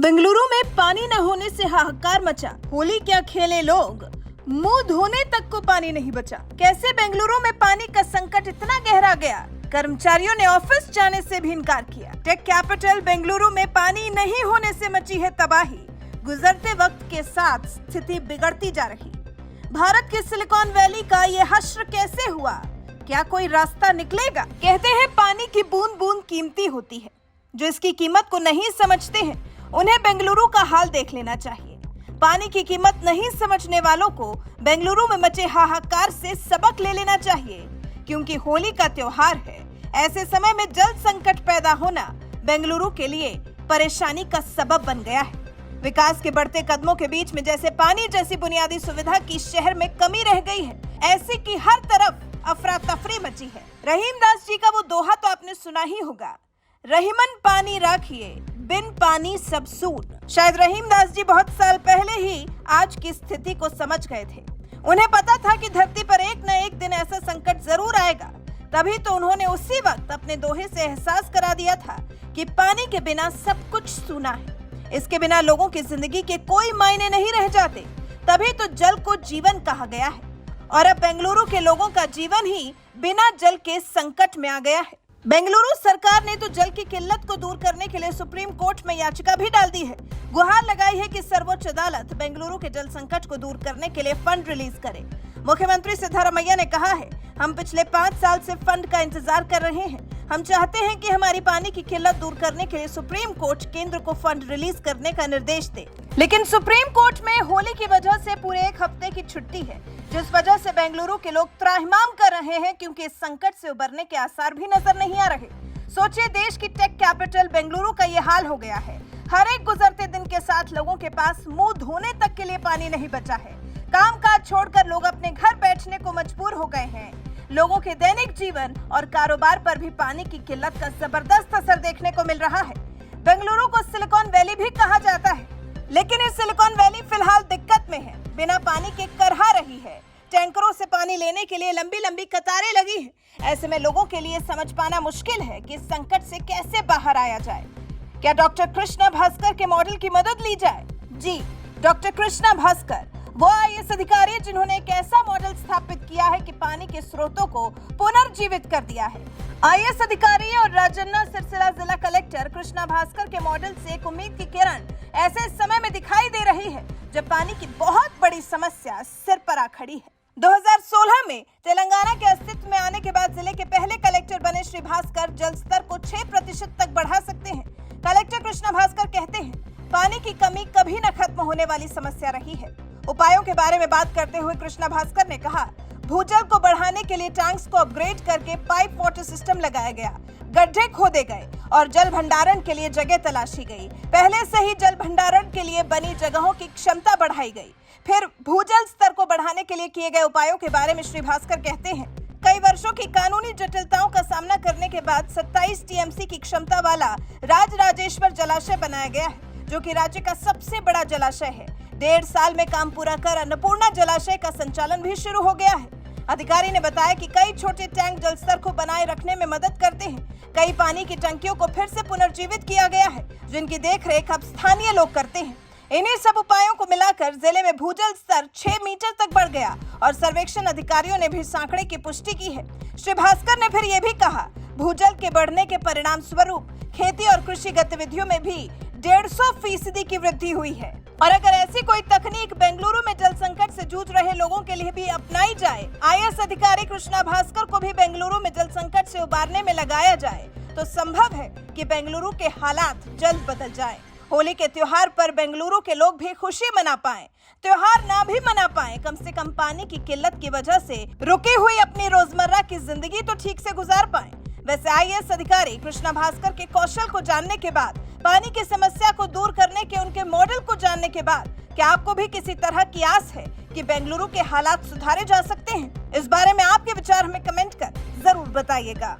बेंगलुरु में पानी न होने से हाहाकार मचा। होली क्या खेले लोग, मुंह धोने तक को पानी नहीं बचा। कैसे बेंगलुरु में पानी का संकट इतना गहरा गया, कर्मचारियों ने ऑफिस जाने से भी इनकार किया। टेक कैपिटल बेंगलुरु में पानी नहीं होने से मची है तबाही। गुजरते वक्त के साथ स्थिति बिगड़ती जा रही। भारत के सिलिकॉन वैली का ये हश्र कैसे हुआ, क्या कोई रास्ता निकलेगा? कहते हैं पानी की बूंद बूंद कीमती होती है। जो इसकी कीमत को नहीं समझते हैं उन्हें बेंगलुरु का हाल देख लेना चाहिए। पानी की कीमत नहीं समझने वालों को बेंगलुरु में मचे हाहाकार से सबक ले लेना चाहिए, क्योंकि होली का त्योहार है। ऐसे समय में जल संकट पैदा होना बेंगलुरु के लिए परेशानी का सबब बन गया है। विकास के बढ़ते कदमों के बीच में जैसे पानी जैसी बुनियादी सुविधा की शहर में कमी रह गई है, ऐसी की हर तरफ अफरा तफरी मची है। रहीम दास जी का वो दोहा तो आपने सुना ही होगा, रहीमन पानी राखिए बिन पानी सब सून। शायद रहीम दास जी बहुत साल पहले ही आज की स्थिति को समझ गए थे। उन्हें पता था कि धरती पर एक न एक दिन ऐसा संकट जरूर आएगा। तभी तो उन्होंने उसी वक्त अपने दोहे से एहसास करा दिया था कि पानी के बिना सब कुछ सूना है। इसके बिना लोगों की जिंदगी के कोई मायने नहीं रह जाते। तभी तो जल को जीवन कहा गया है, और अब बेंगलुरु के लोगों का जीवन ही बिना जल के संकट में आ गया है। बेंगलुरु सरकार ने तो जल की किल्लत को दूर करने के लिए सुप्रीम कोर्ट में याचिका भी डाल दी है। गुहार लगाई है कि सर्वोच्च अदालत बेंगलुरु के जल संकट को दूर करने के लिए फंड रिलीज करे। मुख्यमंत्री सिद्धारमैया ने कहा है, हम पिछले 5 साल से फंड का इंतजार कर रहे हैं। हम चाहते हैं कि हमारी पानी की किल्लत दूर करने के लिए सुप्रीम कोर्ट केंद्र को फंड रिलीज करने का निर्देश दे। लेकिन सुप्रीम कोर्ट में होली की वजह से पूरे 1 हफ्ते की छुट्टी है, जिस वजह से बेंगलुरु के लोग त्राहिमाम कर रहे हैं, क्योंकि इस संकट से उबरने के आसार भी नजर नहीं आ रहे। सोचिए, देश की टेक कैपिटल बेंगलुरु का ये हाल हो गया है। हर एक गुजरते दिन के साथ लोगों के पास मुंह धोने तक के लिए पानी नहीं बचा है। कामकाज छोड़कर लोग अपने घर बैठने को मजबूर हो गए हैं। लोगों के दैनिक जीवन और कारोबार पर भी पानी की किल्लत का जबरदस्त असर देखने को मिल रहा है। बेंगलुरु को सिलिकॉन वैली भी कहा जाता है, लेकिन ये सिलिकॉन वैली फिलहाल दिक्कत में है। बिना पानी के करहा रही है। टैंकरों से पानी लेने के लिए लंबी लंबी कतारें लगी हैं। ऐसे में लोगों के लिए समझ पाना मुश्किल है कि इस संकट से कैसे बाहर आया जाए। क्या डॉक्टर कृष्णा भास्कर के मॉडल की मदद ली जाए? जी, डॉक्टर कृष्णा भास्कर वो आईएएस अधिकारी जिन्होंने एक ऐसा मॉडल स्थापित किया है कि पानी के स्रोतों को पुनर्जीवित कर दिया है। आईएएस अधिकारी और राजन्ना सिरसिला जिला कलेक्टर कृष्णा भास्कर के मॉडल से एक उम्मीद की किरण ऐसे समय में दिखाई दे रही है जब पानी की बहुत बड़ी समस्या सिर पर आ खड़ी है। 2016 में तेलंगाना के अस्तित्व में आने के बाद जिले के पहले कलेक्टर बने श्री भास्कर जल स्तर को 6% तक बढ़ा सकते हैं। कलेक्टर कृष्णा भास्कर कहते हैं, पानी की कमी कभी न खत्म होने वाली समस्या रही है। उपायों के बारे में बात करते हुए कृष्णा भास्कर ने कहा, भूजल को बढ़ाने के लिए टैंक्स को अपग्रेड करके पाइप वाटर सिस्टम लगाया गया, गड्ढे खोदे गए और जल भंडारण के लिए जगह तलाशी गई। पहले से ही जल भंडारण के लिए बनी जगहों की क्षमता बढ़ाई गई। फिर भूजल स्तर को बढ़ाने के लिए किए गए उपायों के बारे में श्री भास्कर कहते हैं, कई वर्षों की कानूनी जटिलताओं का सामना करने के बाद 27 टीएमसी की क्षमता वाला राजराजेश्वर जलाशय बनाया गया है, जो कि राज्य का सबसे बड़ा जलाशय है। 1.5 साल में काम पूरा कर अन्नपूर्णा जलाशय का संचालन भी शुरू हो गया है। अधिकारी ने बताया कि कई छोटे टैंक जल स्तर को बनाए रखने में मदद करते हैं। कई पानी की टंकियों को फिर से पुनर्जीवित किया गया है, जिनकी देखरेख अब स्थानीय लोग करते हैं। इन्हीं सब उपायों को मिलाकर जिले में भूजल स्तर 6 मीटर तक बढ़ गया और सर्वेक्षण अधिकारियों ने भी आंकड़े की पुष्टि की है। श्री भास्कर ने फिर ये भी कहा, भूजल के बढ़ने के परिणाम स्वरूप खेती और कृषि गतिविधियों में भी 150% की वृद्धि हुई है। और अगर ऐसी कोई तकनीक बेंगलुरु में जल संकट से जूझ रहे लोगों के लिए भी अपनाई जाए, आईएएस अधिकारी कृष्णा भास्कर को भी बेंगलुरु में जल संकट से उबारने में लगाया जाए, तो संभव है कि बेंगलुरु के हालात जल्द बदल जाएं। होली के त्योहार पर बेंगलुरु के लोग भी खुशी मना पाएं, त्योहार ना भी मना पाएं, कम से कम पानी की किल्लत की वजह से रुकी हुई अपनी रोजमर्रा की जिंदगी तो ठीक से गुजार पाएं। वैसे आईएएस अधिकारी कृष्णा भास्कर के कौशल को जानने के बाद, पानी की समस्या को दूर करने के उनके मॉडल को जानने के बाद, क्या आपको भी किसी तरह की आस है कि बेंगलुरु के हालात सुधारे जा सकते हैं? इस बारे में आपके विचार हमें कमेंट कर जरूर बताइएगा।